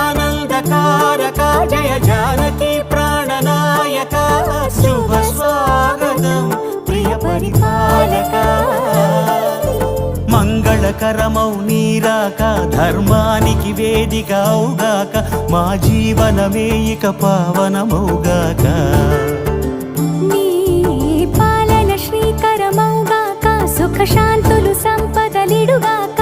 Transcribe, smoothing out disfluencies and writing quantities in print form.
జగదానందకారక జయ జానకి ప్రాణనాయక శుభ స్వాగతం ప్రియ పరిపాలక మంగళకరమౌ నీరాక ధర్మానికి వేదిక అవుగాక మా జీవనమే ఇక పావనమౌగాక నీ పాలన శ్రీకరమౌగాక సుఖ శాంతులు సంపదలిడుగాక